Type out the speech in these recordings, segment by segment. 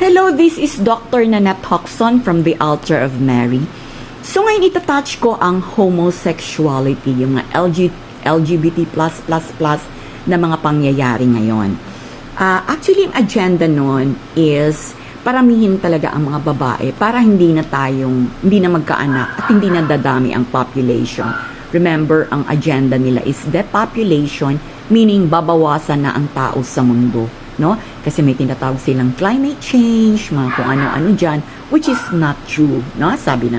Hello, this is Dr. Nanette Hoxon from the Altar of Mary. So ngayon itatouch ko ang homosexuality, yung mga LGBT+++ na mga pangyayari ngayon. Actually, ang agenda nun is paramihin talaga ang mga babae para hindi na magkaanak at hindi na dadami ang population. Remember, ang agenda nila is depopulation, meaning babawasan na ang tao sa mundo. No? Kasi may tinatawag silang climate change, mga kung ano-ano dyan, which is not true. No? Sabi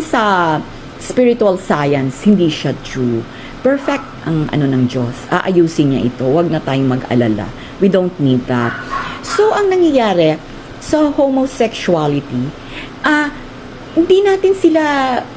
sa spiritual science, hindi siya true. Perfect ang ng Diyos. Aayusin niya ito. Huwag na tayong mag-alala. We don't need that. So, ang nangyayari sa homosexuality, hindi natin sila,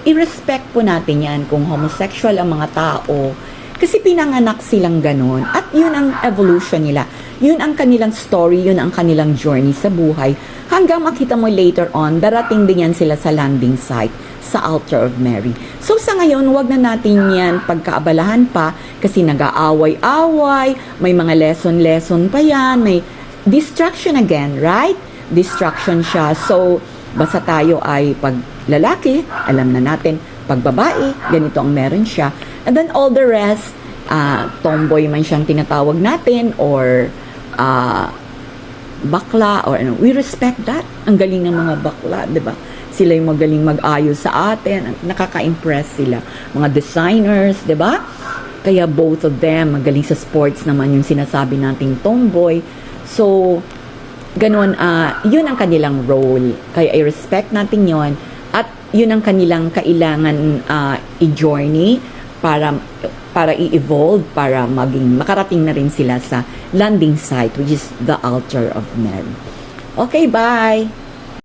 i-respect po natin yan kung homosexual ang mga tao. Kasi pinanganak silang ganun. At yun ang evolution nila. Yun ang kanilang story, yun ang kanilang journey sa buhay. Hanggang makita mo later on, darating din yan sila sa landing site, sa Altar of Mary. So sa ngayon, wag na natin yan pagkaabalahan pa kasi nag-aaway-away, may mga lesson-lesson pa yan, may distraction again, right? Distraction siya. So, basta tayo ay pag lalaki, alam na natin, pag babae, ganito ang meron siya. And then all the rest, tomboy man siyang tinatawag natin or bakla or ano, we respect that. Ang galing ng mga bakla, 'di ba? Sila yung magaling mag-ayos sa atin, nakaka-impress sila. Mga designers, 'di ba? Kaya both of them magaling sa sports naman yung sinasabi nating tomboy. So ganun, yun ang kanilang role. Kaya i-respect natin yon at yun ang kanilang kailangan i-journey para i-evolve, para makarating na rin sila sa landing site, which is the Altar of Mary. Okay, bye!